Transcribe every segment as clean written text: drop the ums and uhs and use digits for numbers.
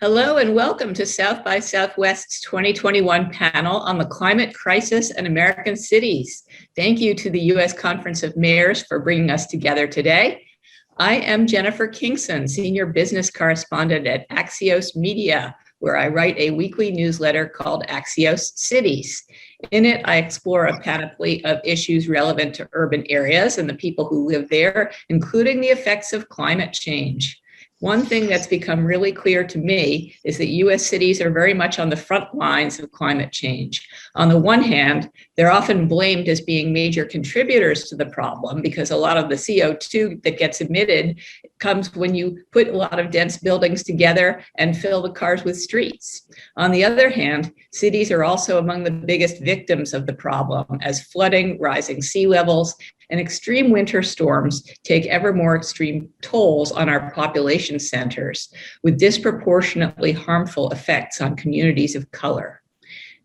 Hello and welcome to South by Southwest's 2021 panel on the climate crisis and American cities. Thank you to the U.S. Conference of Mayors for bringing us together today. I am Jennifer Kingston, Senior Business Correspondent at Axios Media, where I write a weekly newsletter called Axios Cities. In it, I explore a panoply of issues relevant to urban areas and the people who live there, including the effects of climate change. One thing that's become really clear to me is that US cities are very much on the front lines of climate change. On the one hand, they're often blamed as being major contributors to the problem because a lot of the CO2 that gets emitted comes when you put a lot of dense buildings together and fill the cars with streets. On the other hand, cities are also among the biggest victims of the problem as flooding, rising sea levels, and extreme winter storms take ever more extreme tolls on our population centers, with disproportionately harmful effects on communities of color.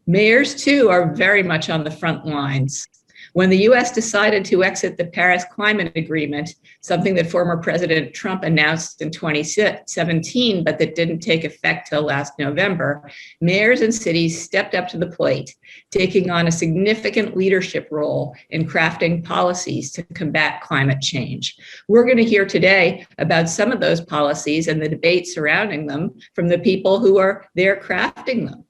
Mayors, too, are very much on the front lines. When the US decided to exit the Paris Climate Agreement, something that former President Trump announced in 2017, but that didn't take effect till last November, mayors and cities stepped up to the plate, taking on a significant leadership role in crafting policies to combat climate change. We're going to hear today about some of those policies and the debate surrounding them from the people who are there crafting them.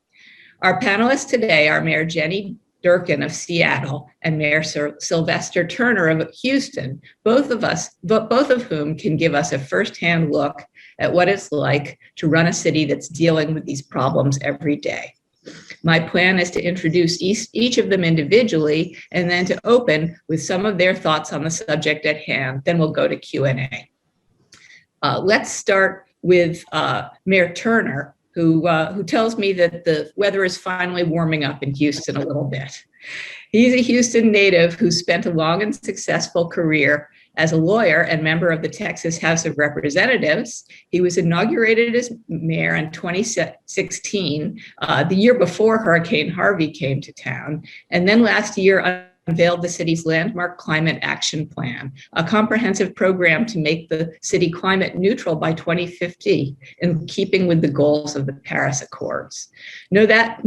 Our panelists today are Mayor Jenny Durkan of Seattle and Mayor Sylvester Turner of Houston, both of whom can give us a firsthand look at what it's like to run a city that's dealing with these problems every day. My plan is to introduce each of them individually and then to open with some of their thoughts on the subject at hand. Then we'll go to Q&A. Let's start with Mayor Turner, who tells me that the weather is finally warming up in Houston a little bit. He's a Houston native who spent a long and successful career as a lawyer and member of the Texas House of Representatives. He was inaugurated as mayor in 2016, the year before Hurricane Harvey came to town, and then last year unveiled the city's landmark climate action plan, a comprehensive program to make the city climate neutral by 2050, in keeping with the goals of the Paris Accords. No doubt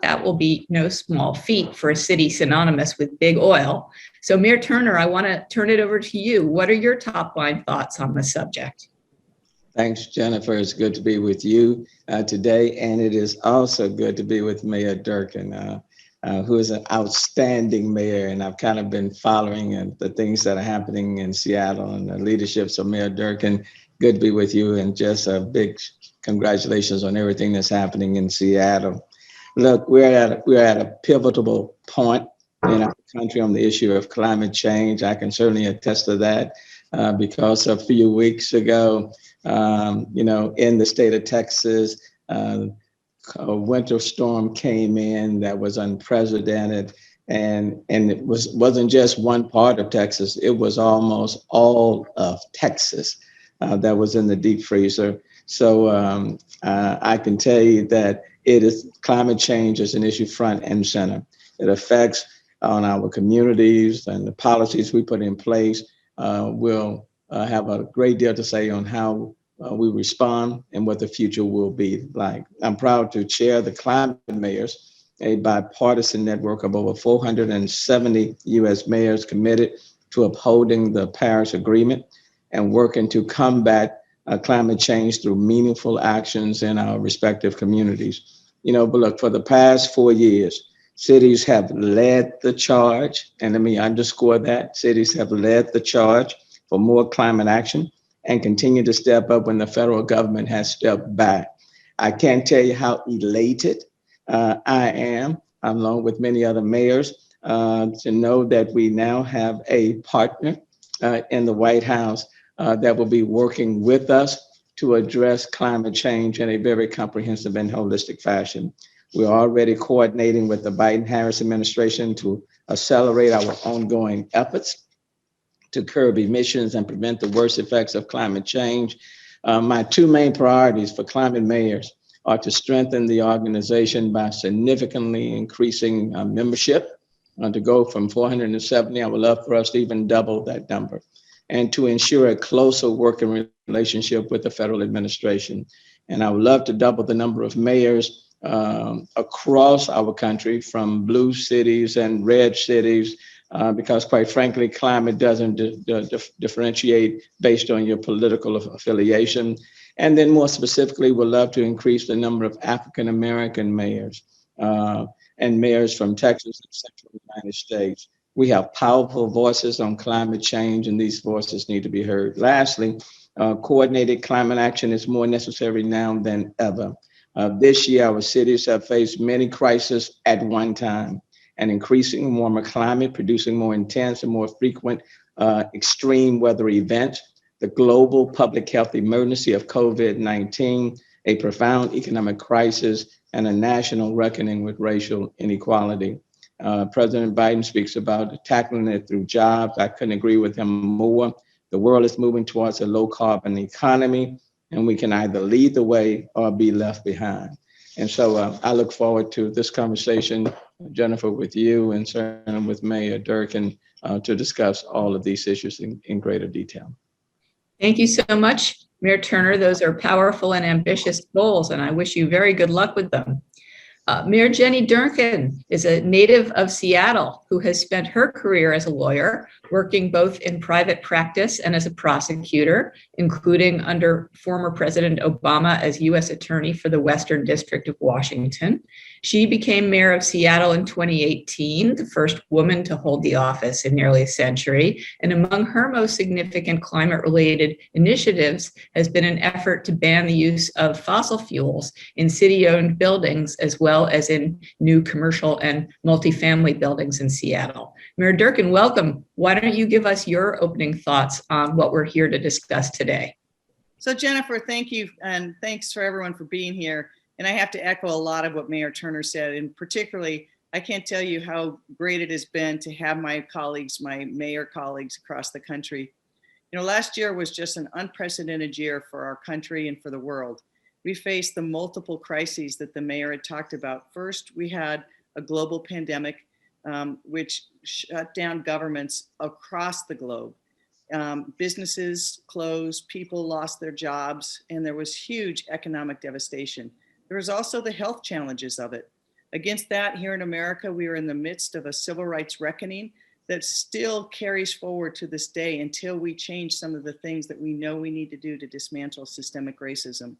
that will be no small feat for a city synonymous with big oil. So Mayor Turner, I want to turn it over to you. What are your top line thoughts on the subject? Thanks, Jennifer. It's good to be with you today. And it is also good to be with Mayor Durkan, who is an outstanding mayor, and I've kind of been following the things that are happening in Seattle and the leadership. So Mayor Durkan, good to be with you, and just a big congratulations on everything that's happening in Seattle. Look, we're at a pivotal point in our country on the issue of climate change. I can certainly attest to that because a few weeks ago, in the state of Texas, a winter storm came in that was unprecedented, and it wasn't just one part of Texas. It was almost all of Texas that was in the deep freezer. So I can tell you that climate change is an issue front and center. It affects on our communities, and the policies we put in place will have a great deal to say on how we respond and what the future will be like. I'm proud to chair the Climate Mayors, a bipartisan network of over 470 U.S. mayors committed to upholding the Paris Agreement and working to combat climate change through meaningful actions in our respective communities. But look, for the past 4 years, cities have led the charge, and let me underscore that. Cities have led the charge for more climate action and continue to step up when the federal government has stepped back. I can't tell you how elated I am, along with many other mayors, to know that we now have a partner in the White House that will be working with us to address climate change in a very comprehensive and holistic fashion. We're already coordinating with the Biden-Harris administration to accelerate our ongoing efforts to curb emissions and prevent the worst effects of climate change. My two main priorities for climate mayors are to strengthen the organization by significantly increasing membership, to go from 470. I would love for us to even double that number, and to ensure a closer working relationship with the federal administration. And I would love to double the number of mayors across our country, from blue cities and red cities, because quite frankly, climate doesn't differentiate based on your political affiliation. And then more specifically, we'd love to increase the number of African American mayors and mayors from Texas and central United States. We have powerful voices on climate change, and these voices need to be heard. Lastly, coordinated climate action is more necessary now than ever. This year, our cities have faced many crises at one time: an increasing warmer climate, producing more intense and more frequent extreme weather events, the global public health emergency of COVID-19, a profound economic crisis, and a national reckoning with racial inequality. President Biden speaks about tackling it through jobs. I couldn't agree with him more. The world is moving towards a low carbon economy, and we can either lead the way or be left behind. And so I look forward to this conversation, Jennifer, with you, and certainly with Mayor Durkin, to discuss all of these issues in greater detail. Thank you so much, Mayor Turner. Those are powerful and ambitious goals, and I wish you very good luck with them. Mayor Jenny Durkin is a native of Seattle who has spent her career as a lawyer, working both in private practice and as a prosecutor, including under former President Obama as U.S. Attorney for the Western District of Washington. She became mayor of Seattle in 2018, the first woman to hold the office in nearly a century. And among her most significant climate-related initiatives has been an effort to ban the use of fossil fuels in city-owned buildings, as well as in new commercial and multifamily buildings in Seattle. Mayor Durkin, welcome. Why don't you give us your opening thoughts on what we're here to discuss today? So Jennifer, thank you, and thanks for everyone for being here. And I have to echo a lot of what Mayor Turner said, and particularly, I can't tell you how great it has been to have my colleagues, my mayor colleagues across the country. You know, last year was just an unprecedented year for our country and for the world. We faced the multiple crises that the mayor had talked about. First, we had a global pandemic, which shut down governments across the globe. Businesses closed, people lost their jobs, and there was huge economic devastation. There was also the health challenges of it. Against that, here in America, we are in the midst of a civil rights reckoning that still carries forward to this day until we change some of the things that we know we need to do to dismantle systemic racism.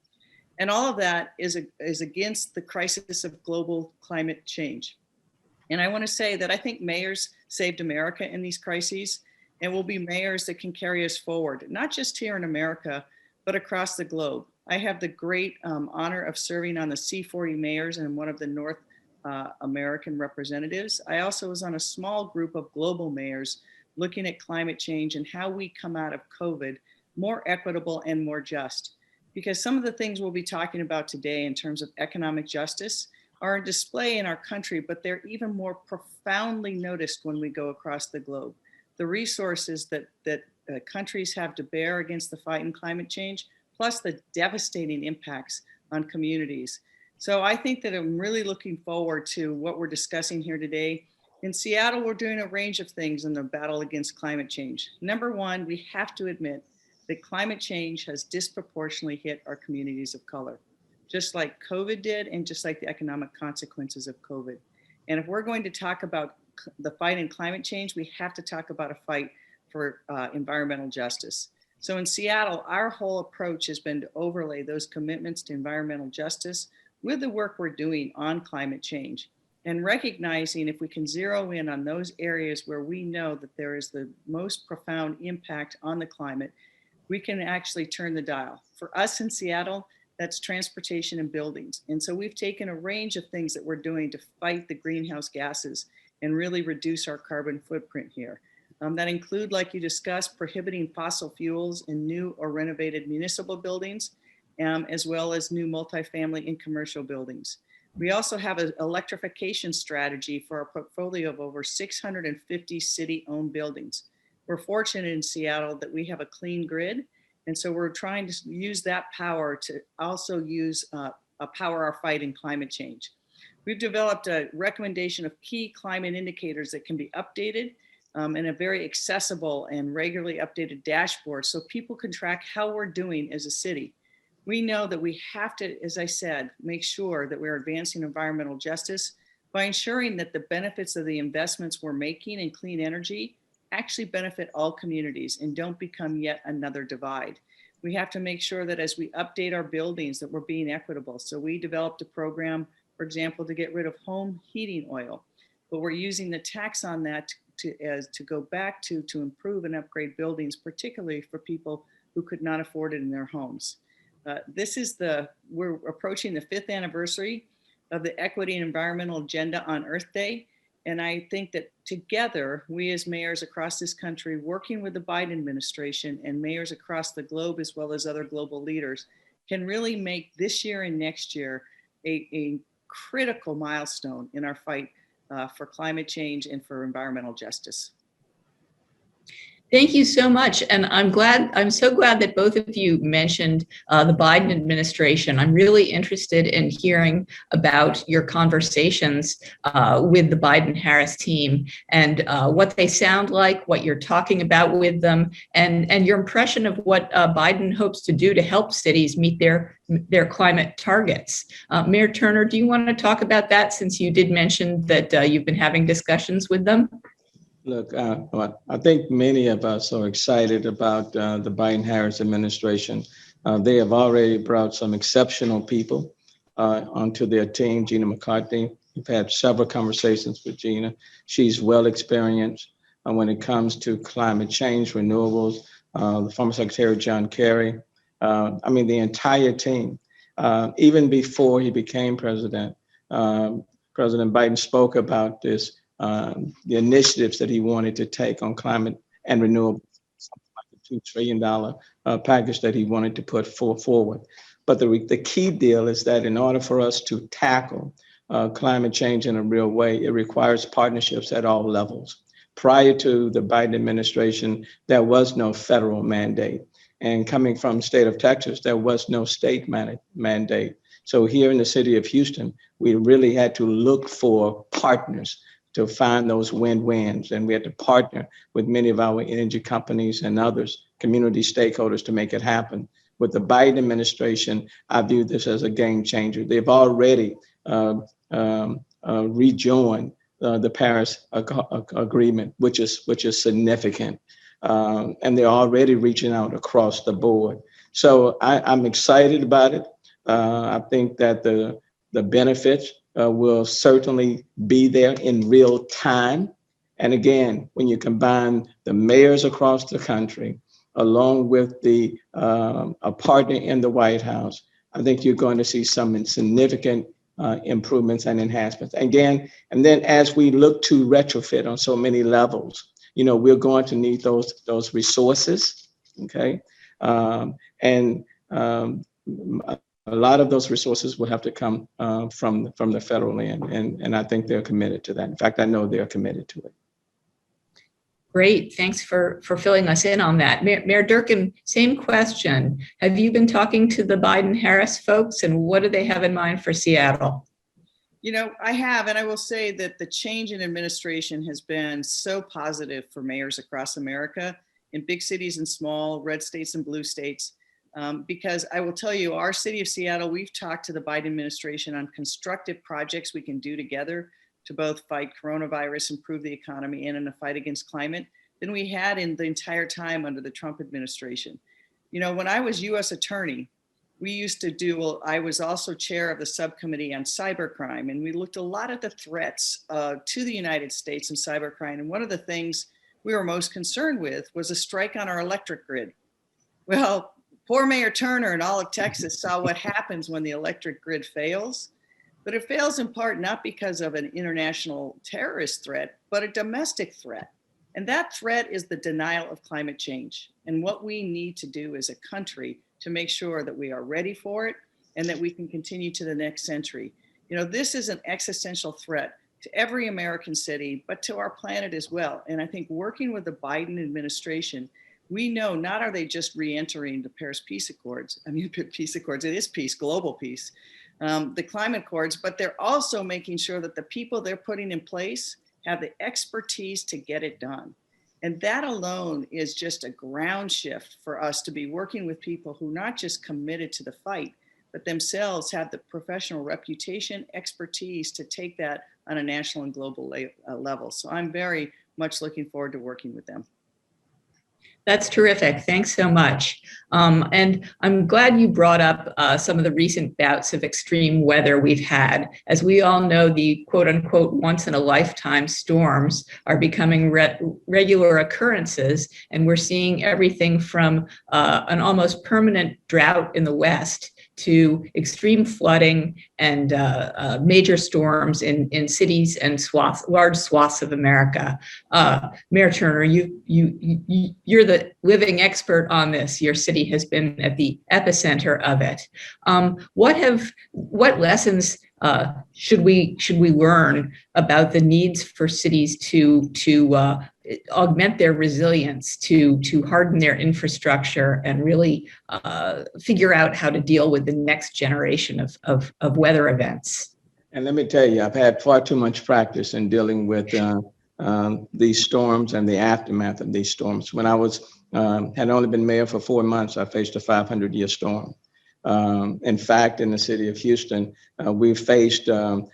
And all of that is against the crisis of global climate change. And I want to say that I think mayors saved America in these crises, and will be mayors that can carry us forward, not just here in America, but across the globe. I have the great honor of serving on the C40 mayors and one of the North American representatives. I also was on a small group of global mayors looking at climate change and how we come out of COVID more equitable and more just. Because some of the things we'll be talking about today in terms of economic justice are on display in our country, but they're even more profoundly noticed when we go across the globe. The resources that countries have to bear against the fight in climate change, plus the devastating impacts on communities. So I think that I'm really looking forward to what we're discussing here today. In Seattle, we're doing a range of things in the battle against climate change. Number one, we have to admit that climate change has disproportionately hit our communities of color, just like COVID did and just like the economic consequences of COVID. And if we're going to talk about the fight in climate change, we have to talk about a fight for environmental justice. So in Seattle, our whole approach has been to overlay those commitments to environmental justice with the work we're doing on climate change, and recognizing if we can zero in on those areas where we know that there is the most profound impact on the climate, we can actually turn the dial. For us in Seattle, that's transportation and buildings. And so we've taken a range of things that we're doing to fight the greenhouse gases and really reduce our carbon footprint here. That include, like you discussed, prohibiting fossil fuels in new or renovated municipal buildings, as well as new multifamily and commercial buildings. We also have an electrification strategy for our portfolio of over 650 city-owned buildings. We're fortunate in Seattle that we have a clean grid, and so we're trying to use that power to also use power our fight in climate change. We've developed a recommendation of key climate indicators that can be updated in a very accessible and regularly updated dashboard so people can track how we're doing as a city. We know that we have to, as I said, make sure that we're advancing environmental justice by ensuring that the benefits of the investments we're making in clean energy actually benefit all communities and don't become yet another divide. We have to make sure that as we update our buildings that we're being equitable. So we developed a program, for example, to get rid of home heating oil, but we're using the tax on that to go back to improve and upgrade buildings, particularly for people who could not afford it in their homes. We're approaching the 5th anniversary of the Equity and Environmental Agenda on Earth Day. And I think that together, we as mayors across this country, working with the Biden administration and mayors across the globe, as well as other global leaders, can really make this year and next year a critical milestone in our fight for climate change and for environmental justice. Thank you so much. And I'm so glad that both of you mentioned the Biden administration. I'm really interested in hearing about your conversations with the Biden-Harris team and what they sound like, what you're talking about with them, and your impression of what Biden hopes to do to help cities meet their climate targets. Mayor Turner, do you want to talk about that, since you did mention that you've been having discussions with them? Look, I think many of us are excited about the Biden-Harris administration. They have already brought some exceptional people onto their team. Gina McCarthy, we've had several conversations with Gina. She's well experienced when it comes to climate change, renewables. The former Secretary John Kerry. I mean, the entire team. Even before he became president, President Biden spoke about this. The initiatives that he wanted to take on climate and renewables, something like a $2 trillion package that he wanted to put forward. But the key deal is that in order for us to tackle climate change in a real way, it requires partnerships at all levels. Prior to the Biden administration, there was no federal mandate. And coming from the state of Texas, there was no state mandate. So here in the city of Houston, we really had to look for partners to find those win-wins. And we had to partner with many of our energy companies and others, community stakeholders, to make it happen. With the Biden administration, I view this as a game changer. They've already rejoined the Paris Agreement, which is significant. And they're already reaching out across the board. So I'm excited about it. I think that the benefits will certainly be there in real time. And again, when you combine the mayors across the country, along with a partner in the White House, I think you're going to see some significant improvements and enhancements. Again, and then as we look to retrofit on so many levels, we're going to need those resources, okay? A lot of those resources will have to come from the federal end, and I think they're committed to that. In fact, I know they're committed to it. Great, thanks for filling us in on that. Mayor Durkin, same question. Have you been talking to the Biden-Harris folks, and what do they have in mind for Seattle? I have, and I will say that the change in administration has been so positive for mayors across America, in big cities and small, red states and blue states. Because I will tell you, our city of Seattle, we've talked to the Biden administration on constructive projects we can do together to both fight coronavirus, improve the economy, and in a fight against climate than we had in the entire time under the Trump administration. When I was U.S. attorney, I was also chair of the subcommittee on cybercrime, and we looked a lot at the threats to the United States and cybercrime. And one of the things we were most concerned with was a strike on our electric grid. Well, poor Mayor Turner and all of Texas saw what happens when the electric grid fails, but it fails in part not because of an international terrorist threat, but a domestic threat. And that threat is the denial of climate change and what we need to do as a country to make sure that we are ready for it and that we can continue to the next century. This is an existential threat to every American city, but to our planet as well. And I think working with the Biden administration, we know not are they just re-entering the Paris Peace Accords, peace accords, it is peace, global peace, the climate accords, but they're also making sure that the people they're putting in place have the expertise to get it done. And that alone is just a ground shift for us to be working with people who not just committed to the fight, but themselves have the professional reputation, expertise to take that on a national and global level. So I'm very much looking forward to working with them. That's terrific. Thanks so much. And I'm glad you brought up some of the recent bouts of extreme weather we've had. As we all know, the quote unquote once in a lifetime storms are becoming regular occurrences. And we're seeing everything from an almost permanent drought in the West to extreme flooding and major storms in cities and large swaths of America. Mayor Turner, you're the living expert on this. Your city has been at the epicenter of it. What lessons should we learn about the needs for cities to augment their resilience, to harden their infrastructure, and really figure out how to deal with the next generation of weather events? And let me tell you, I've had far too much practice in dealing with these storms and the aftermath of these storms. When I had only been mayor for 4 months, I faced a 500-year storm. In fact, in the city of Houston, we've faced 5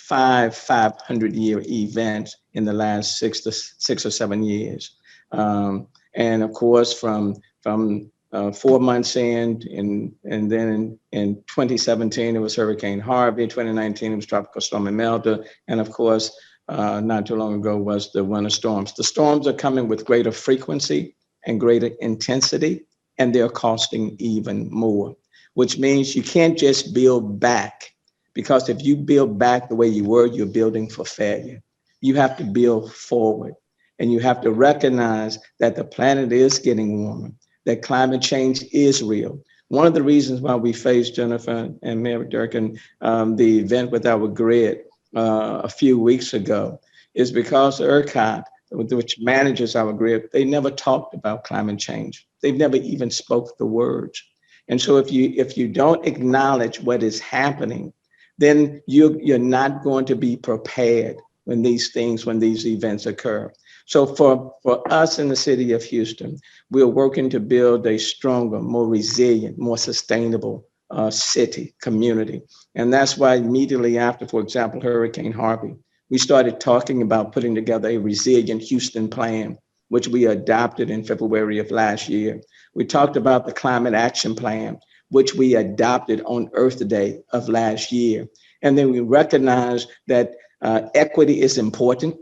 500-year events in the last 6 or 7 years. And of course, from 4 months in, and then in 2017, it was Hurricane Harvey. 2019, it was Tropical Storm Imelda. And of course, not too long ago was the winter storms. The storms are coming with greater frequency and greater intensity, and they're costing even more, which means you can't just build back, because if you build back the way you were, you're building for failure. You have to build forward, and you have to recognize that the planet is getting warmer, that climate change is real. One of the reasons why we faced, Jennifer and Mayor Durkin, the event with our grid a few weeks ago, is because ERCOT, which manages our grid, they never talked about climate change. They've never even spoke the words. And so if you don't acknowledge what is happening, then you're not going to be prepared when these events occur. So for us in the city of Houston, we're working to build a stronger, more resilient, more sustainable city, community. And that's why immediately after, for example, Hurricane Harvey, we started talking about putting together a resilient Houston plan, which we adopted in February of last year. We talked about the climate action plan, which we adopted on Earth Day of last year. And then we recognized that equity is important,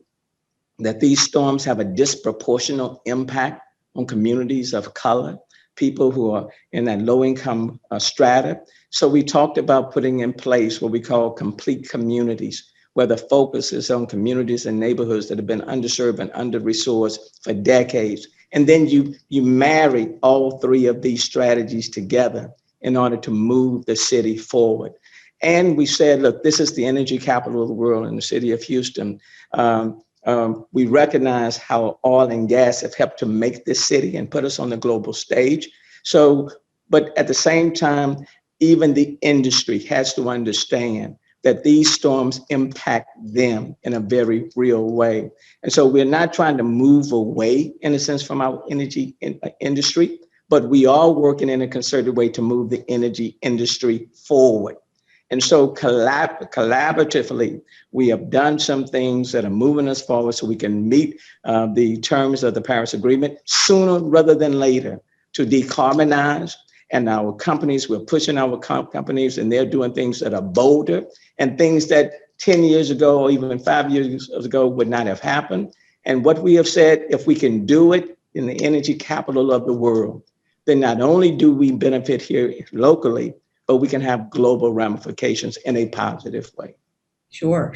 that these storms have a disproportionate impact on communities of color, people who are in that low-income strata. So we talked about putting in place what we call complete communities, where the focus is on communities and neighborhoods that have been underserved and under-resourced for decades. And then you marry all three of these strategies together in order to move the city forward. And we said, look, this is the energy capital of the world in the city of Houston. We recognize how oil and gas have helped to make this city and put us on the global stage. So, but at the same time, even the industry has to understand that these storms impact them in a very real way. And so we're not trying to move away, in a sense, from our energy industry, but we are working in a concerted way to move the energy industry forward. And so collaboratively, we have done some things that are moving us forward so we can meet the terms of the Paris Agreement sooner rather than later to decarbonize. And our companies, we're pushing our companies, and they're doing things that are bolder and things that 10 years ago or even 5 years ago would not have happened. And what we have said, if we can do it in the energy capital of the world, then not only do we benefit here locally, but we can have global ramifications in a positive way. Sure.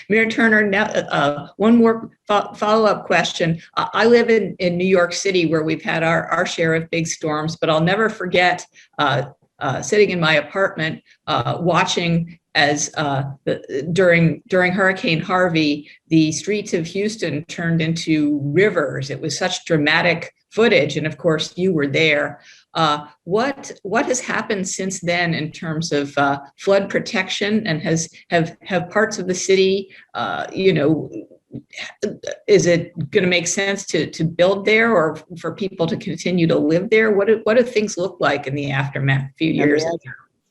Mayor Turner, now one more follow-up question. I live in New York City, where we've had our share of big storms, but I'll never forget sitting in my apartment watching as during Hurricane Harvey, the streets of Houston turned into rivers. It was such dramatic footage, and of course you were there. What has happened since then in terms of flood protection, and have parts of the city, is it going to make sense to build there, or for people to continue to live there? What do things look like in the aftermath, few years?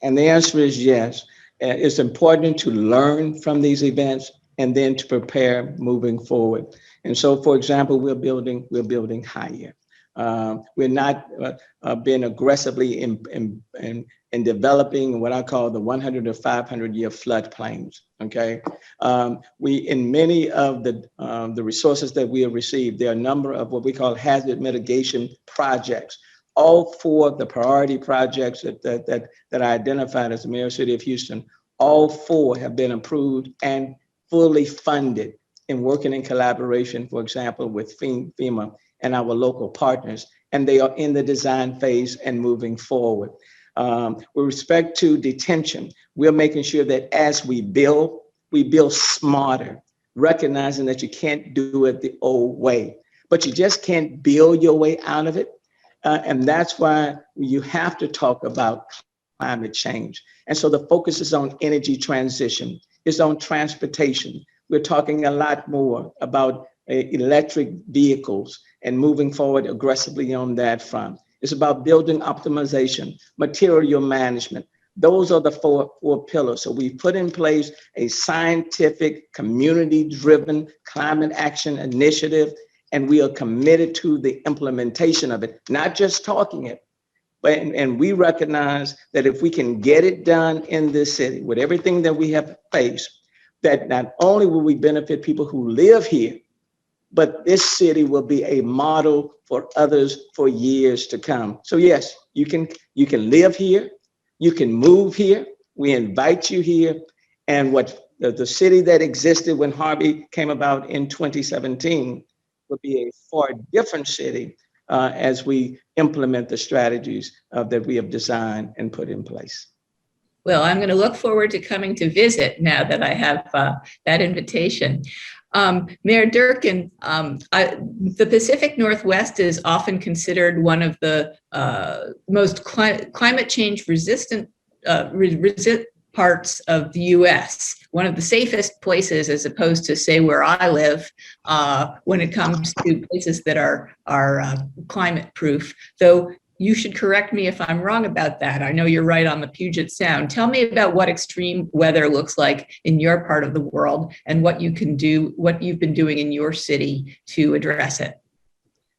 And the answer is yes. It's important to learn from these events and then to prepare moving forward. And so, for example, we're building higher. We're not being aggressively in developing what I call the 100 to 500 year floodplains. Okay, we in many of the resources that we have received, there are a number of what we call hazard mitigation projects. All four of the priority projects that I identified as the mayor of the city of Houston, all four have been approved and fully funded in working in collaboration, for example, with FEMA and our local partners, and they are in the design phase and moving forward. With respect to detention, we're making sure that as we build smarter, recognizing that you can't do it the old way, but you just can't build your way out of it. And that's why you have to talk about climate change. And so the focus is on energy transition, it's on transportation. We're talking a lot more about electric vehicles and moving forward aggressively on that front. It's about building optimization, material management. Those are the four pillars. So we put in place a scientific, community-driven climate action initiative, and we are committed to the implementation of it, not just talking it. And we recognize that if we can get it done in this city with everything that we have faced, that not only will we benefit people who live here, but this city will be a model for others for years to come. So yes, you can live here, you can move here. We invite you here. And what the city that existed when Harvey came about in 2017 will be a far different city as we implement the strategies that we have designed and put in place. Well, I'm going to look forward to coming to visit now that I have that invitation. Mayor Durkin, the Pacific Northwest is often considered one of the most climate change resistant parts of the U.S., one of the safest places, as opposed to, say, where I live, when it comes to places that are climate proof. Though you should correct me if I'm wrong about that. I know you're right on the Puget Sound. Tell me about what extreme weather looks like in your part of the world and what you can do, what you've been doing in your city to address it.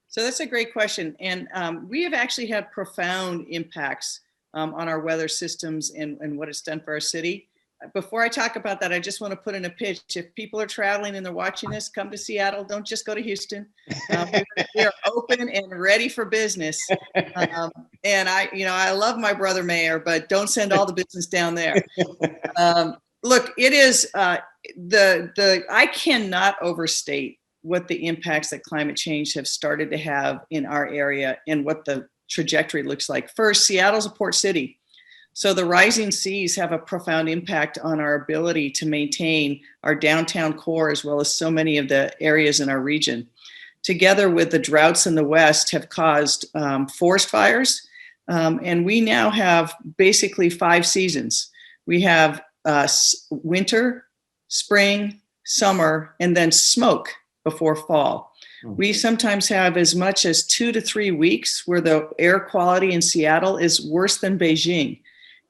So that's a great question. And we have actually had profound impacts on our weather systems and what it's done for our city. Before I talk about that, I just want to put in a pitch. If people are traveling and they're watching this, come to Seattle. Don't just go to Houston. We are open and ready for business. And I love my brother mayor, but don't send all the business down there. Look, it is I cannot overstate what the impacts that climate change have started to have in our area and what the trajectory looks like. First, Seattle's a port city. So the rising seas have a profound impact on our ability to maintain our downtown core, as well as so many of the areas in our region. Together with the droughts in the West have caused forest fires. And we now have basically 5 seasons. We have winter, spring, summer, and then smoke before fall. We sometimes have as much as 2 to 3 weeks where the air quality in Seattle is worse than Beijing.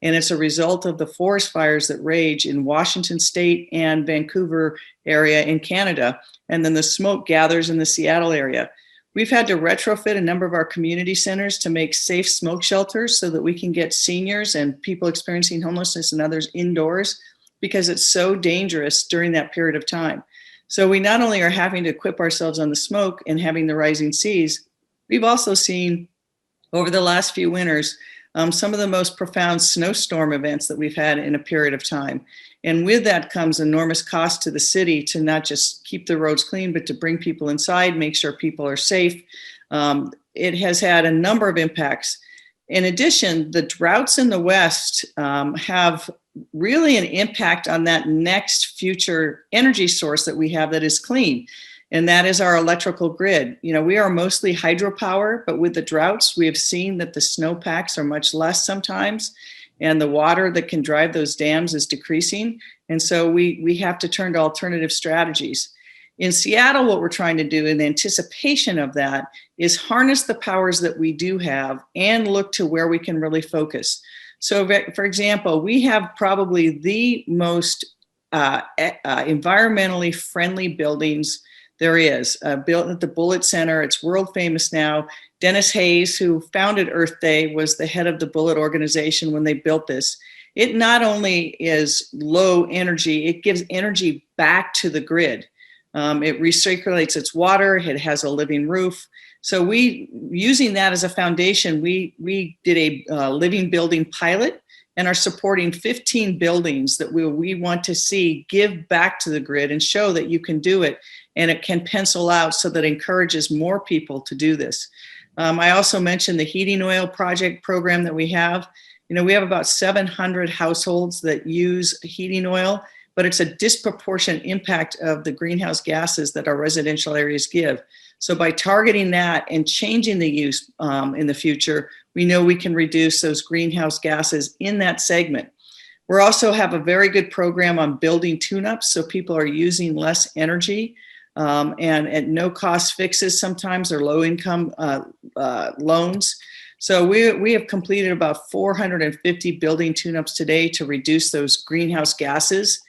And it's a result of the forest fires that rage in Washington state and Vancouver area in Canada. And then the smoke gathers in the Seattle area. We've had to retrofit a number of our community centers to make safe smoke shelters so that we can get seniors and people experiencing homelessness and others indoors, because it's so dangerous during that period of time. So we not only are having to equip ourselves on the smoke and having the rising seas, we've also seen over the last few winters some of the most profound snowstorm events that we've had in a period of time. And with that comes enormous cost to the city to not just keep the roads clean, but to bring people inside, make sure people are safe. It has had a number of impacts. In addition, the droughts in the West have really an impact on that next future energy source that we have that is clean. And that is our electrical grid. You know, we are mostly hydropower, but with the droughts, we have seen that the snowpacks are much less sometimes, and the water that can drive those dams is decreasing. And so we have to turn to alternative strategies. In Seattle, what we're trying to do in anticipation of that is harness the powers that we do have and look to where we can really focus. So, for example, we have probably the most environmentally friendly buildings there is. Built at the Bullitt Center, it's world famous now. Dennis Hayes, who founded Earth Day, was the head of the Bullitt organization when they built this. It not only is low energy, it gives energy back to the grid. It recirculates its water, it has a living roof. So using that as a foundation, we did a living building pilot and are supporting 15 buildings that we want to see give back to the grid and show that you can do it, and it can pencil out so that it encourages more people to do this. I also mentioned the heating oil project program that we have. You know, we have about 700 households that use heating oil, but it's a disproportionate impact of the greenhouse gases that our residential areas give. So by targeting that and changing the use in the future, we know we can reduce those greenhouse gases in that segment. We also have a very good program on building tune-ups, so people are using less energy and at no cost fixes sometimes, or low income loans. So we have completed about 450 building tune-ups today to reduce those greenhouse gases.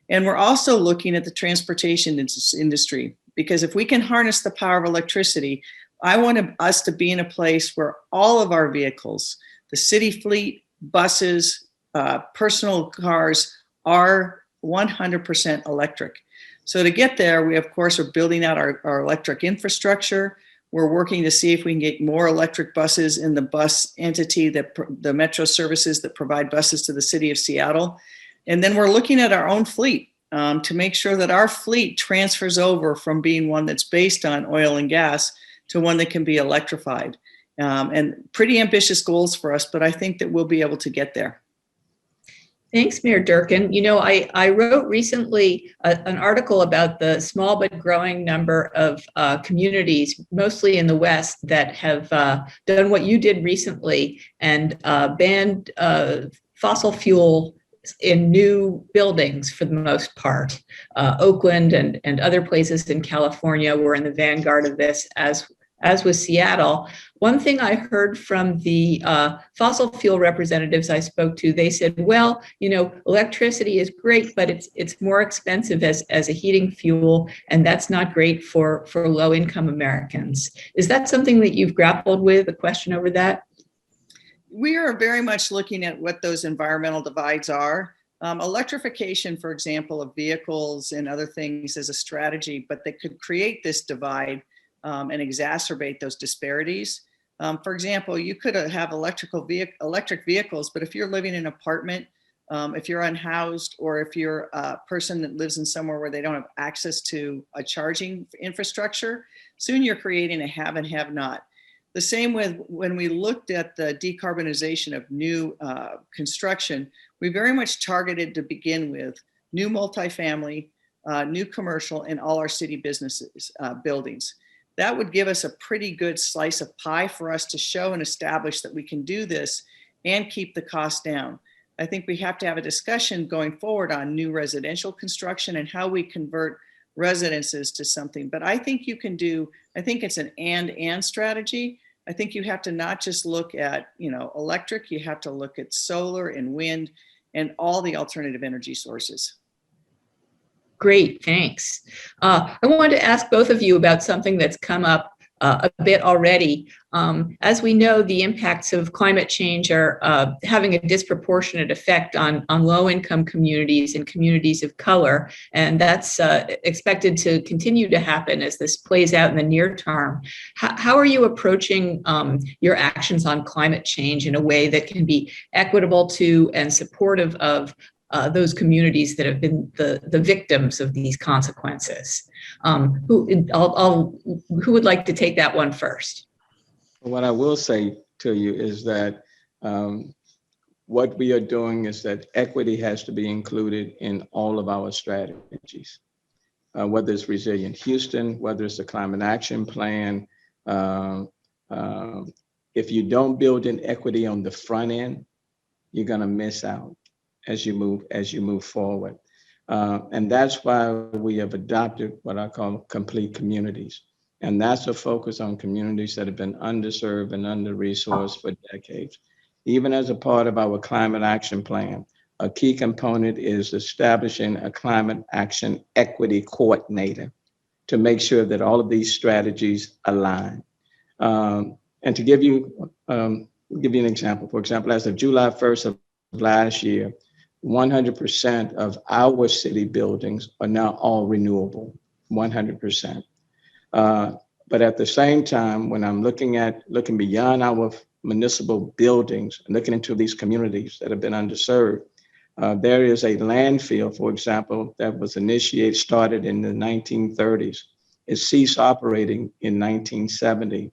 And we're also looking at the transportation industry, because if we can harness the power of electricity, I want us to be in a place where all of our vehicles, the city fleet, buses, personal cars, are 100% electric. So to get there, we of course are building out our electric infrastructure. We're working to see if we can get more electric buses in the bus entity, the metro services that provide buses to the city of Seattle. And then we're looking at our own fleet to make sure that our fleet transfers over from being one that's based on oil and gas to one that can be electrified. And pretty ambitious goals for us, but I think that we'll be able to get there. Thanks, Mayor Durkin. You know, I wrote recently an article about the small but growing number of communities, mostly in the West, that have done what you did recently and banned fossil fuel in new buildings for the most part. Oakland and other places in California were in the vanguard of this, as was Seattle. One thing I heard from the fossil fuel representatives I spoke to, they said, well, you know, electricity is great, but it's more expensive as a heating fuel, and that's not great for low-income Americans. Is that something that you've grappled with, a question over that? We are very much looking at what those environmental divides are. Electrification, for example, of vehicles and other things is a strategy, but that could create this divide and exacerbate those disparities. For example, you could have electric vehicles, but if you're living in an apartment, if you're unhoused, or if you're a person that lives in somewhere where they don't have access to a charging infrastructure, soon you're creating a have and have not. The same with when we looked at the decarbonization of new construction, we very much targeted to begin with new multifamily, new commercial, and all our city businesses, buildings. That would give us a pretty good slice of pie for us to show and establish that we can do this and keep the cost down. I think we have to have a discussion going forward on new residential construction and how we convert residences to something. But I think you can do, I think it's an and strategy. I think you have to not just look at, you know, electric, you have to look at solar and wind and all the alternative energy sources. Great, thanks. I wanted to ask both of you about something that's come up a bit already. As we know, the impacts of climate change are having a disproportionate effect on low-income communities and communities of color, and that's expected to continue to happen as this plays out in the near term. How are you approaching your actions on climate change in a way that can be equitable to and supportive of those communities that have been the victims of these consequences? Who would like to take that one first? What I will say to you is that what we are doing is that equity has to be included in all of our strategies, whether it's Resilient Houston, whether it's the Climate Action Plan. If you don't build in equity on the front end, you're going to miss out as you move forward. And that's why we have adopted what I call complete communities. And that's a focus on communities that have been underserved and under-resourced for decades. Even as a part of our climate action plan, a key component is establishing a climate action equity coordinator to make sure that all of these strategies align. And to give you an example, for example, as of July 1st of last year, 100% of our city buildings are now all renewable, 100%. But at the same time, when I'm looking beyond our municipal buildings and looking into these communities that have been underserved, there is a landfill, for example, that was started in the 1930s. It ceased operating in 1970,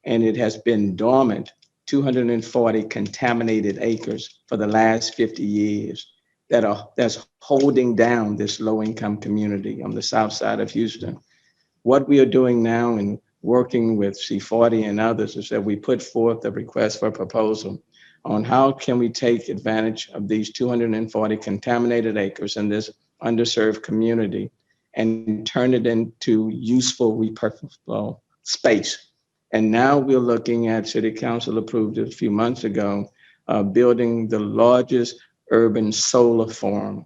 and it has been dormant, 240 contaminated acres for the last 50 years that's holding down this low-income community on the south side of Houston. What we are doing now and working with C40 and others is that we put forth a request for a proposal on how can we take advantage of these 240 contaminated acres in this underserved community and turn it into useful, repurposable space. And now we're looking at, City Council approved it a few months ago, building the largest urban solar farm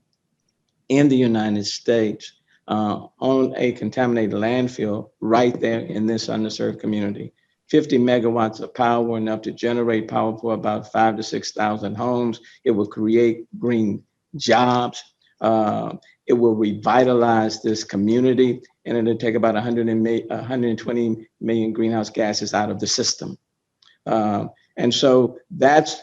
in the United States on a contaminated landfill right there in this underserved community. 50 megawatts of power, enough to generate power for about 5,000 to 6,000 homes. It will create green jobs. It will revitalize this community, and it'll take about 120 million greenhouse gases out of the system. And so that's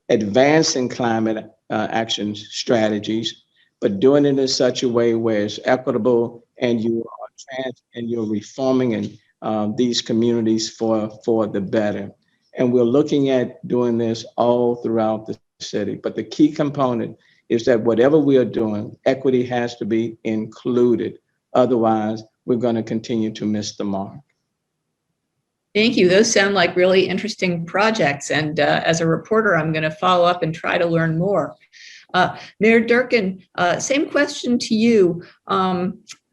advancing climate action strategies, but doing it in such a way where it's equitable and you're reforming and these communities for the better. And we're looking at doing this all throughout the city. But the key component is that whatever we are doing, equity has to be included. Otherwise, we're going to continue to miss the mark. Thank you. Those sound like really interesting projects. And as a reporter, I'm going to follow up and try to learn more. Mayor Durkin, same question to you.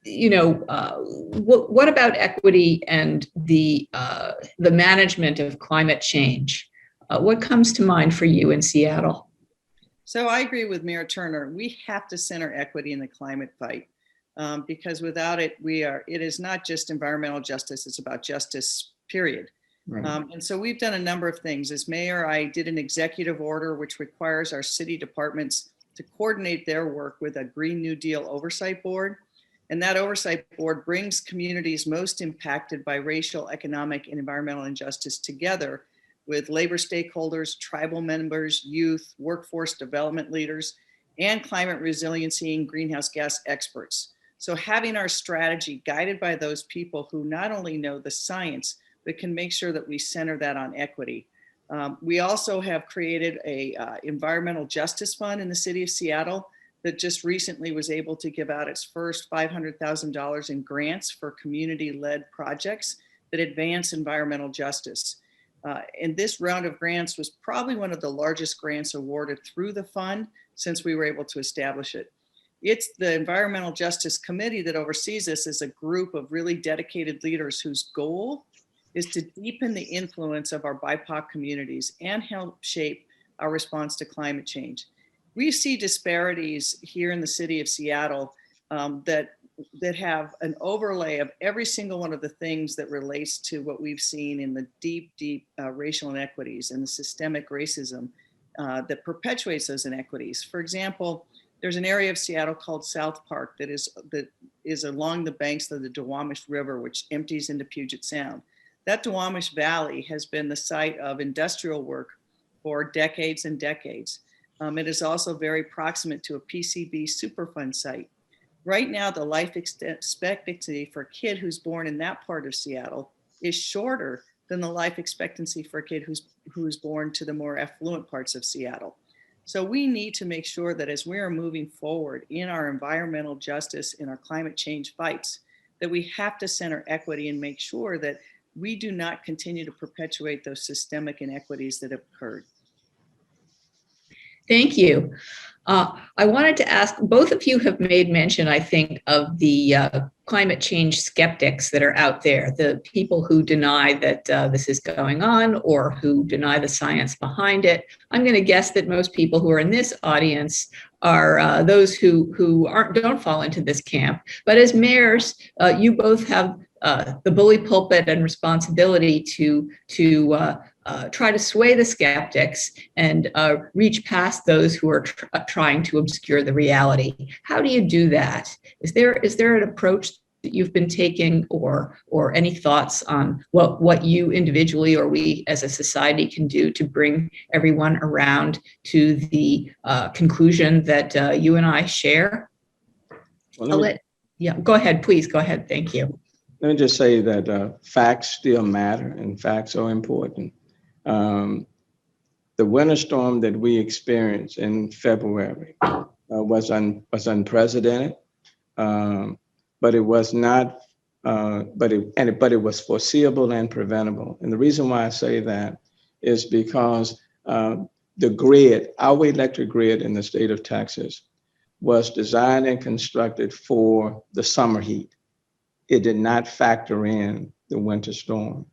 What about equity and the management of climate change? What comes to mind for you in Seattle? So I agree with Mayor Turner. We have to center equity in the climate fight because without it, it is not just environmental justice, it's about justice, period. Right. And so we've done a number of things. As mayor, I did an executive order which requires our city departments to coordinate their work with a Green New Deal oversight board. And that oversight board brings communities most impacted by racial, economic, and environmental injustice together with labor stakeholders, tribal members, youth, workforce development leaders, and climate resiliency and greenhouse gas experts. So having our strategy guided by those people who not only know the science, but can make sure that we center that on equity. We also have created a environmental justice fund in the city of Seattle that just recently was able to give out its first $500,000 in grants for community-led projects that advance environmental justice. And this round of grants was probably one of the largest grants awarded through the fund since we were able to establish it. It's the Environmental Justice Committee that oversees this as a group of really dedicated leaders whose goal is to deepen the influence of our BIPOC communities and help shape our response to climate change. We see disparities here in the city of Seattle that have an overlay of every single one of the things that relates to what we've seen in the deep racial inequities and the systemic racism that perpetuates those inequities. For example, there's an area of Seattle called South Park that is along the banks of the Duwamish River, which empties into Puget Sound. That Duwamish Valley has been the site of industrial work for decades and decades. It is also very proximate to a PCB Superfund site. Right now, the life expectancy for a kid who's born in that part of Seattle is shorter than the life expectancy for a kid who's born to the more affluent parts of Seattle. So we need to make sure that as we are moving forward in our environmental justice, in our climate change fights, that we have to center equity and make sure that we do not continue to perpetuate those systemic inequities that have occurred. Thank you. I wanted to ask, both of you have made mention, I think, of the climate change skeptics that are out there, the people who deny that this is going on or who deny the science behind it. I'm going to guess that most people who are in this audience are those who don't fall into this camp. But as mayors, you both have the bully pulpit and responsibility to try to sway the skeptics and reach past those who are trying to obscure the reality. How do you do that? Is there an approach that you've been taking, or any thoughts on what you individually or we as a society can do to bring everyone around to the conclusion that you and I share? Well, go ahead, please. Go ahead. Thank you. let me just say that facts still matter and facts are important. The winter storm that we experienced in February was unprecedented, but it was not. But it was foreseeable and preventable. And the reason why I say that is because the grid, our electric grid in the state of Texas, was designed and constructed for the summer heat. It did not factor in the winter storm.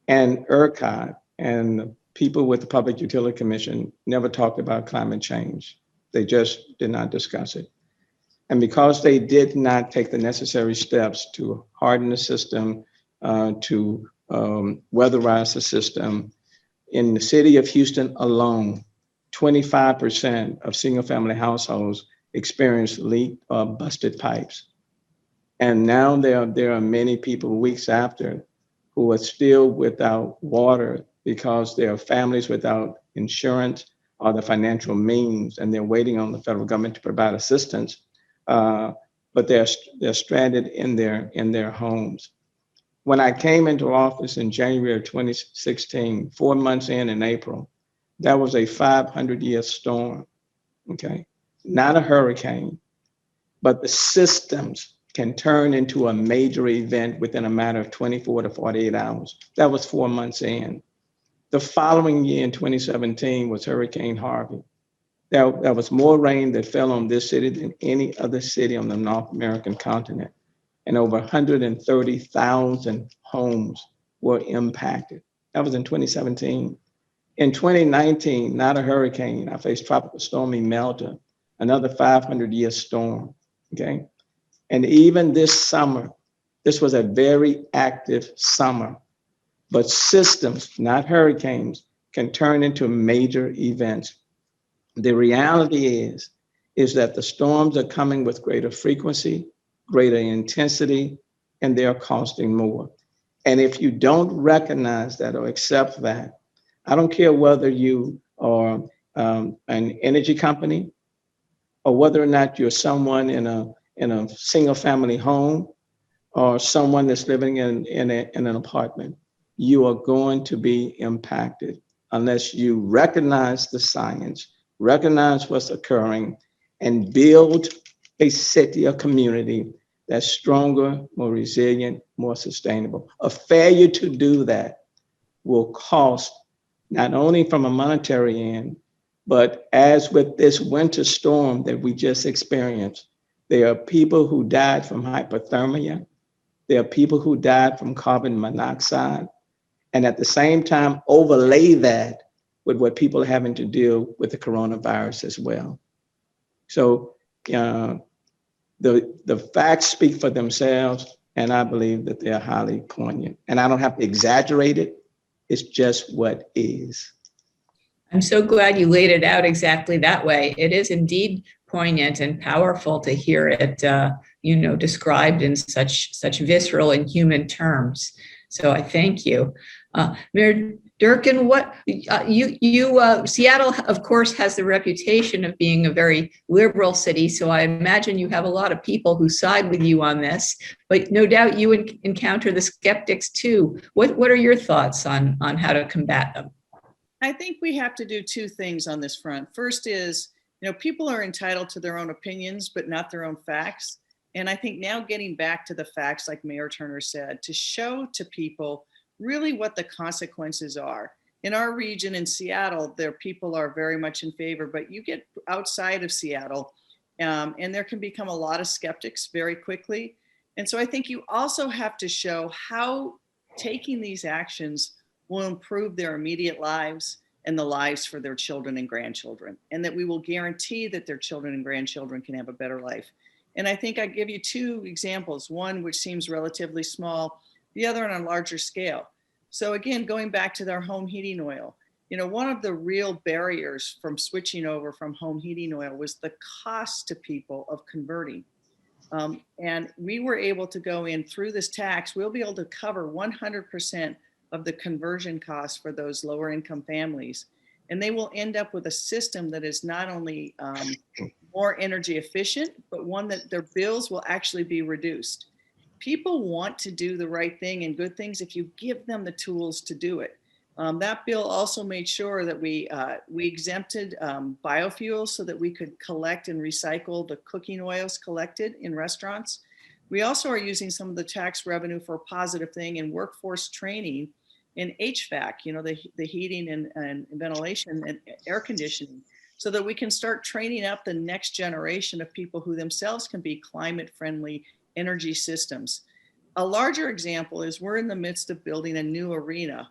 And ERCOT and the people with the Public Utility Commission never talked about climate change. They just did not discuss it. And because they did not take the necessary steps to harden the system, to weatherize the system, in the city of Houston alone, 25% of single-family households experienced leak or busted pipes. And now there are many people weeks after who are still without water because there are families without insurance or the financial means, and they're waiting on the federal government to provide assistance, but they're stranded in their homes. When I came into office in January of 2016, 4 months in April, that was a 500-year storm, okay? Not a hurricane, but the systems can turn into a major event within a matter of 24 to 48 hours. That was 4 months in. The following year in 2017 was Hurricane Harvey. There was more rain that fell on this city than any other city on the North American continent. And over 130,000 homes were impacted. That was in 2017. In 2019, not a hurricane, I faced Tropical Storm Imelda, another 500-year storm, okay? And even this summer, this was a very active summer, but systems, not hurricanes, can turn into major events. The reality is that the storms are coming with greater frequency, greater intensity, and they're costing more. And if you don't recognize that or accept that, I don't care whether you are an energy company or whether or not you're someone in a single family home or someone that's living in an apartment, you are going to be impacted unless you recognize the science, recognize what's occurring, and build a city, a community that's stronger, more resilient, more sustainable. A failure to do that will cost not only from a monetary end, but as with this winter storm that we just experienced, there are people who died from hypothermia. There are people who died from carbon monoxide. And at the same time, overlay that with what people are having to deal with the coronavirus as well. So the facts speak for themselves, and I believe that they're highly poignant. And I don't have to exaggerate it. It's just what is. I'm so glad you laid it out exactly that way. It is indeed poignant and powerful to hear it, described in such visceral and human terms. So I thank you. Mayor Durkin, Seattle, of course, has the reputation of being a very liberal city. So I imagine you have a lot of people who side with you on this, but no doubt you encounter the skeptics too. What are your thoughts on how to combat them? I think we have to do two things on this front. First is, people are entitled to their own opinions, but not their own facts. And I think now getting back to the facts, like Mayor Turner said, to show to people really what the consequences are. In our region in Seattle, their people are very much in favor, but you get outside of Seattle and there can become a lot of skeptics very quickly. And so I think you also have to show how taking these actions will improve their immediate lives and the lives for their children and grandchildren, and that we will guarantee that their children and grandchildren can have a better life. And I think I give you two examples, one which seems relatively small, the other on a larger scale. So again, going back to their home heating oil, you know, one of the real barriers from switching over from home heating oil was the cost to people of converting. And we were able to go in through this tax, we'll be able to cover 100% of the conversion costs for those lower income families. And they will end up with a system that is not only more energy efficient, but one that their bills will actually be reduced. People want to do the right thing and good things if you give them the tools to do it. That bill also made sure that we exempted biofuels so that we could collect and recycle the cooking oils collected in restaurants. We also are using some of the tax revenue for a positive thing in workforce training in HVAC, you know, the heating and ventilation and air conditioning, so that we can start training up the next generation of people who themselves can be climate friendly energy systems. A larger example is we're in the midst of building a new arena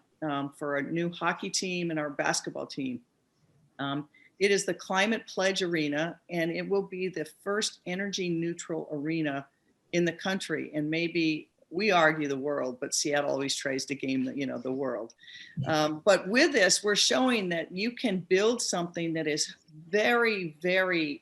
for a new hockey team and our basketball team. It is the Climate Pledge Arena, and it will be the first energy neutral arena in the country, and maybe we argue the world, but Seattle always tries to game the world. But with this, we're showing that you can build something that is very, very,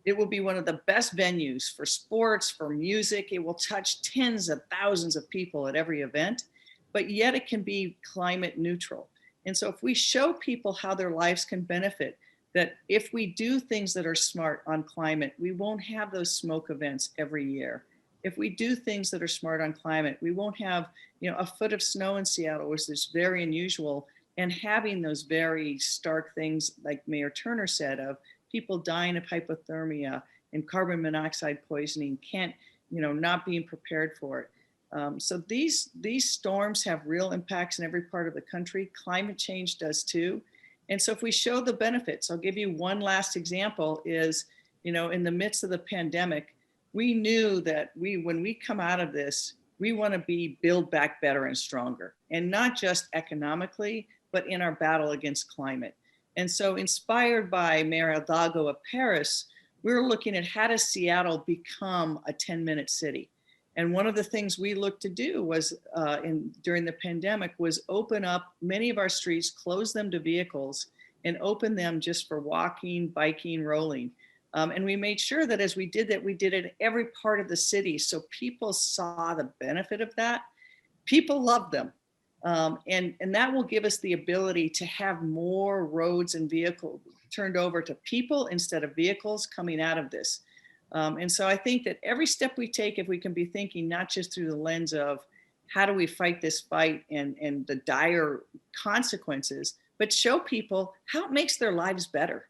it will be one of the best venues for sports, for music. It will touch tens of thousands of people at every event, but yet it can be climate neutral. And so if we show people how their lives can benefit, that if we do things that are smart on climate, we won't have those smoke events every year. If we do things that are smart on climate, we won't have, a foot of snow in Seattle, which is very unusual, and having those very stark things like Mayor Turner said of people dying of hypothermia and carbon monoxide poisoning, not being prepared for it. So these storms have real impacts in every part of the country. Climate change does too. And so if we show the benefits, I'll give you one last example is, in the midst of the pandemic, we knew that when we come out of this, we want to build back better and stronger, and not just economically, but in our battle against climate. And so inspired by Mayor Hidalgo of Paris, we're looking at how does Seattle become a 10-minute city? And one of the things we looked to do was during the pandemic was open up many of our streets, close them to vehicles, and open them just for walking, biking, rolling. And we made sure that as we did that, we did it in every part of the city. So people saw the benefit of that. People loved them. And that will give us the ability to have more roads and vehicles turned over to people instead of vehicles coming out of this. And so I think that every step we take, if we can be thinking not just through the lens of how do we fight this fight and the dire consequences, but show people how it makes their lives better.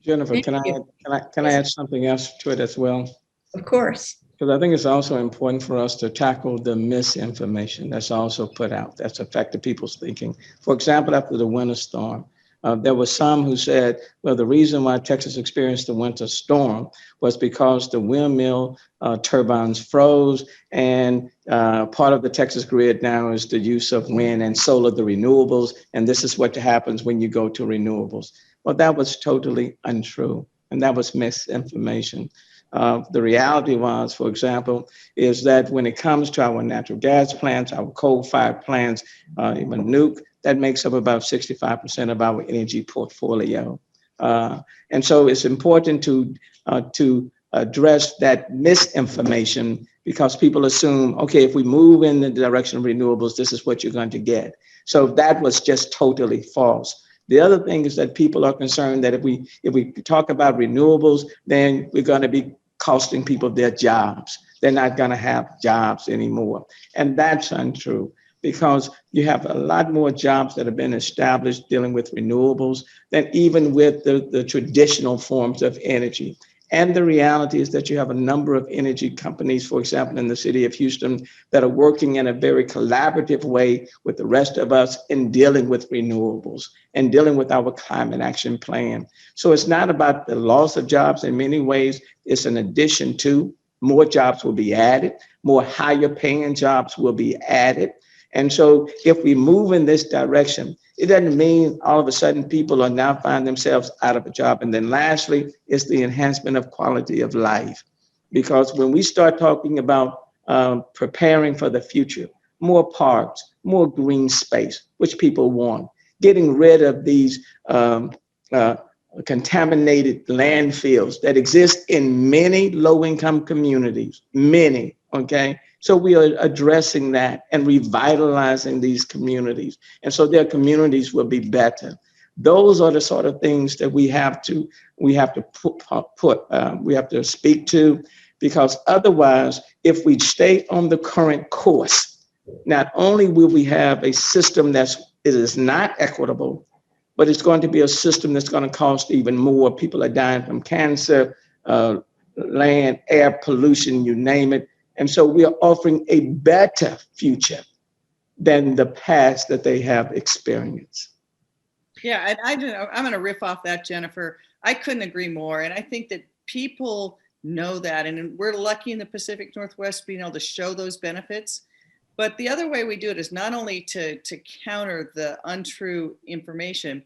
Jennifer, can I add something else to it as well? Of course. Because I think it's also important for us to tackle the misinformation that's also put out that's affected people's thinking. For example, after the winter storm, there were some who said, well, the reason why Texas experienced the winter storm was because the windmill turbines froze, and part of the Texas grid now is the use of wind and solar, the renewables, and this is what happens when you go to renewables. Well, that was totally untrue, and that was misinformation. The reality was, for example, is that when it comes to our natural gas plants, our coal-fired plants, even nuke, that makes up about 65% of our energy portfolio. And so it's important to address that misinformation, because people assume, okay, if we move in the direction of renewables, this is what you're going to get. So that was just totally false. The other thing is that people are concerned that if we talk about renewables, then we're going to be costing people their jobs. They're not going to have jobs anymore. And that's untrue, because you have a lot more jobs that have been established dealing with renewables than even with the traditional forms of energy. And the reality is that you have a number of energy companies, for example, in the city of Houston, that are working in a very collaborative way with the rest of us in dealing with renewables and dealing with our climate action plan. So it's not about the loss of jobs in many ways. It's an addition to more jobs will be added, more higher paying jobs will be added. And so if we move in this direction, it doesn't mean all of a sudden people are now find themselves out of a job. And then lastly, it's the enhancement of quality of life. Because when we start talking about preparing for the future, more parks, more green space, which people want, getting rid of these contaminated landfills that exist in many low-income communities, many, okay? So we are addressing that and revitalizing these communities. And so their communities will be better. Those are the sort of things that we have to speak to, because otherwise, if we stay on the current course, not only will we have a system it is not equitable, but it's going to be a system that's going to cost even more. People are dying from cancer, land, air pollution, you name it. And so we are offering a better future than the past that they have experienced. Yeah, and I'm going to riff off that, Jennifer. I couldn't agree more. And I think that people know that. And we're lucky in the Pacific Northwest being able to show those benefits. But the other way we do it is not only to counter the untrue information,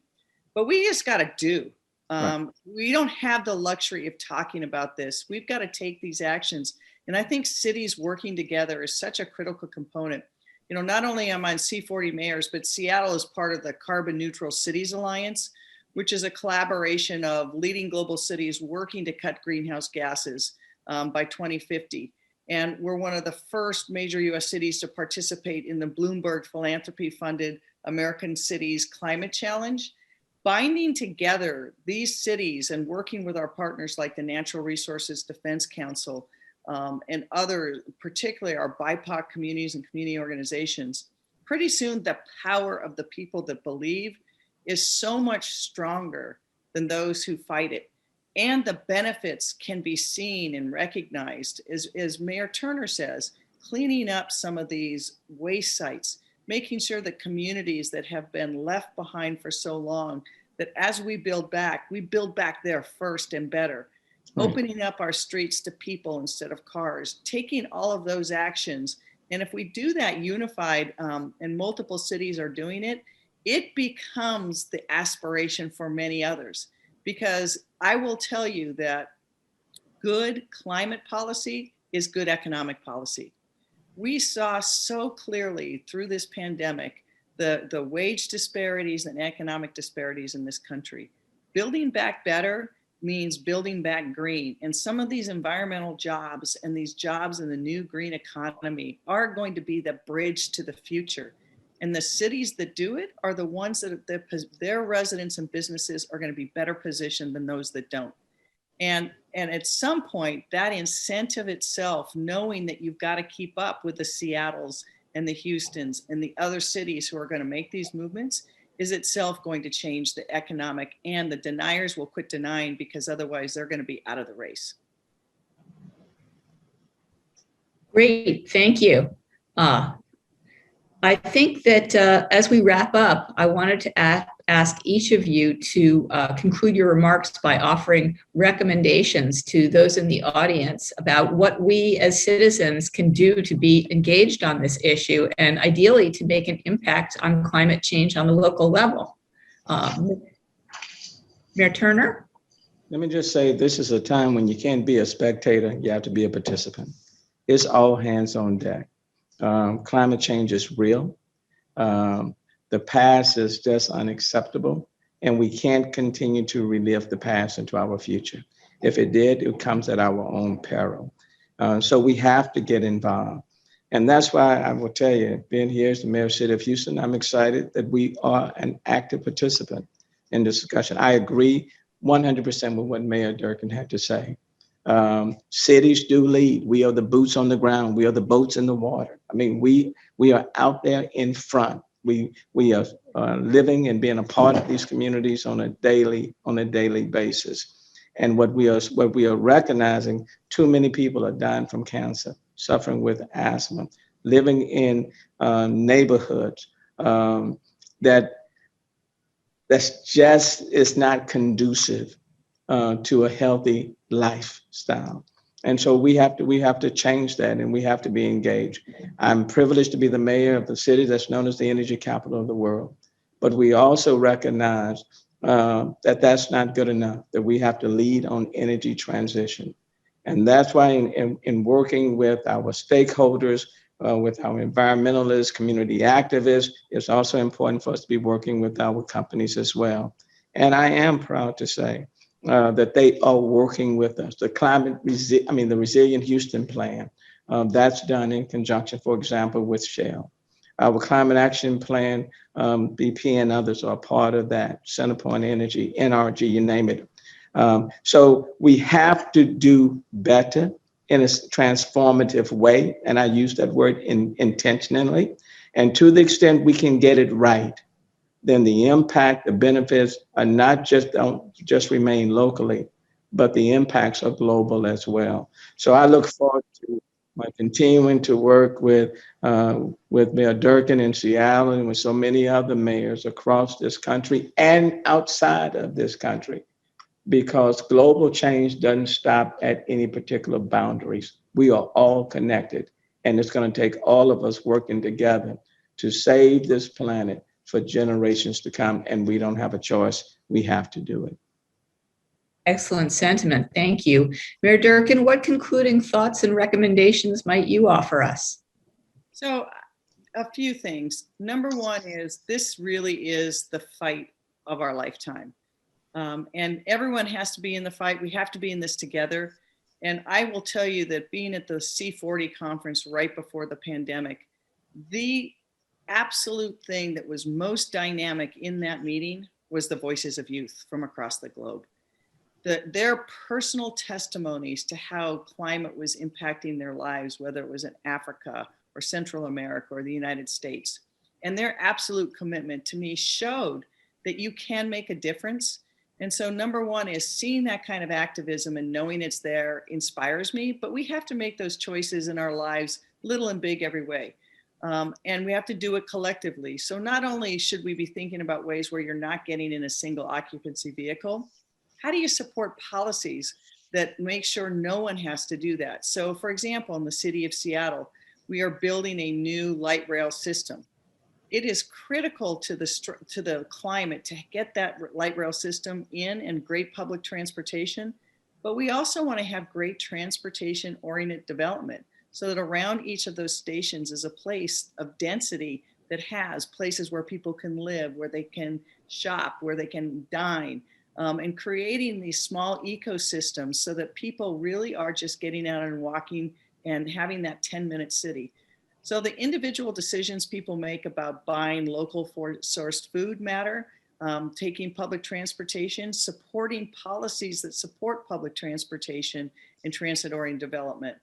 but we just got to do. Right. We don't have the luxury of talking about this. We've got to take these actions. And I think cities working together is such a critical component. You know, not only am I on C40 mayors, but Seattle is part of the Carbon Neutral Cities Alliance, which is a collaboration of leading global cities working to cut greenhouse gases by 2050. And we're one of the first major US cities to participate in the Bloomberg philanthropy funded American Cities Climate Challenge. Binding together these cities and working with our partners like the Natural Resources Defense Council and other, particularly our BIPOC communities and community organizations, pretty soon the power of the people that believe is so much stronger than those who fight it. And the benefits can be seen and recognized, as Mayor Turner says, cleaning up some of these waste sites, making sure that communities that have been left behind for so long, that as we build back there first and better. Opening up our streets to people instead of cars, taking all of those actions. And if we do that unified, and multiple cities are doing it, it becomes the aspiration for many others. Because I will tell you that good climate policy is good economic policy. We saw so clearly through this pandemic the wage disparities and economic disparities in this country. Building back better means building back green. And some of these environmental jobs and these jobs in the new green economy are going to be the bridge to the future. And the cities that do it are the ones that their residents and businesses are going to be better positioned than those that don't. And at some point, that incentive itself, knowing that you've got to keep up with the Seattles and the Houstons and the other cities who are going to make these movements, is itself going to change the economic, and the deniers will quit denying, because otherwise they're going to be out of the race. Great, thank you. I think that as we wrap up, I wanted to ask each of you to conclude your remarks by offering recommendations to those in the audience about what we as citizens can do to be engaged on this issue, and ideally to make an impact on climate change on the local level. Mayor Turner? Let me just say, this is a time when you can't be a spectator, you have to be a participant. It's all hands on deck. Climate change is real. The past is just unacceptable, and we can't continue to relive the past into our future. If it did, it comes at our own peril. So we have to get involved. And that's why I will tell you, being here as the mayor of the city of Houston, I'm excited that we are an active participant in this discussion. I agree 100% with what Mayor Durkin had to say. Cities do lead. We are the boots on the ground. We are the boats in the water. I mean, we are out there in front. We are living and being a part of these communities on a daily basis. And what we are recognizing, too many people are dying from cancer, suffering with asthma, living in neighborhoods that's just is not conducive to a healthy lifestyle. And so we have to change that, and we have to be engaged. I'm privileged to be the mayor of the city that's known as the energy capital of the world. But we also recognize that that's not good enough, that we have to lead on energy transition. And that's why in working with our stakeholders, with our environmentalists, community activists, it's also important for us to be working with our companies as well. And I am proud to say that they are working with us. The Resilient Houston Plan, that's done in conjunction, for example, with Shell. Our Climate Action Plan, BP and others are part of that, Centerpoint Energy, NRG, you name it. So we have to do better in a transformative way, and I use that word intentionally. And to the extent we can get it right, then the impact, the benefits are don't just remain locally, but the impacts are global as well. So I look forward to continuing to work with Mayor Durkin in Seattle and with so many other mayors across this country and outside of this country, because global change doesn't stop at any particular boundaries. We are all connected, and it's going to take all of us working together to save this planet for generations to come, and we don't have a choice. We have to do it. Excellent sentiment. Thank you. Mayor Durkin, what concluding thoughts and recommendations might you offer us? So a few things. Number one is this really is the fight of our lifetime. And everyone has to be in the fight. We have to be in this together. And I will tell you that being at the C40 conference right before the pandemic, the absolute thing that was most dynamic in that meeting was the voices of youth from across the globe. Their personal testimonies to how climate was impacting their lives, whether it was in Africa or Central America or the United States. And their absolute commitment to me showed that you can make a difference. And so number one is seeing that kind of activism and knowing it's there inspires me, but we have to make those choices in our lives, little and big every way. And we have to do it collectively. So not only should we be thinking about ways where you're not getting in a single occupancy vehicle, how do you support policies that make sure no one has to do that? So for example, in the city of Seattle, we are building a new light rail system. It is critical to the climate to get that light rail system in and great public transportation, but we also want to have great transportation oriented development so that around each of those stations is a place of density that has places where people can live, where they can shop, where they can dine, and creating these small ecosystems so that people really are just getting out and walking and having that 10-minute city. So the individual decisions people make about buying local sourced food matter, taking public transportation, supporting policies that support public transportation and transit-oriented development.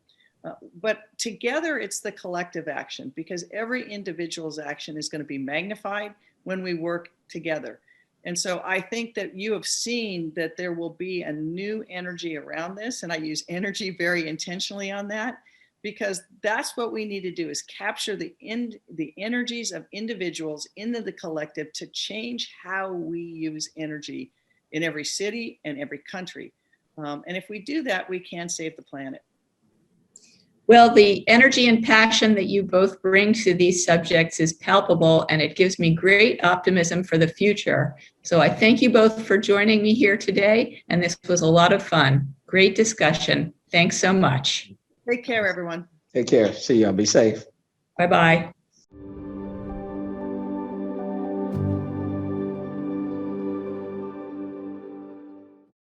But together, it's the collective action, because every individual's action is going to be magnified when we work together. And so I think that you have seen that there will be a new energy around this, and I use energy very intentionally on that, because that's what we need to do, is capture the energies of individuals into the collective to change how we use energy in every city and every country. And if we do that, we can save the planet. Well, the energy and passion that you both bring to these subjects is palpable, and it gives me great optimism for the future. So I thank you both for joining me here today, and this was a lot of fun. Great discussion. Thanks so much. Take care, everyone. Take care. See y'all. Be safe. Bye-bye.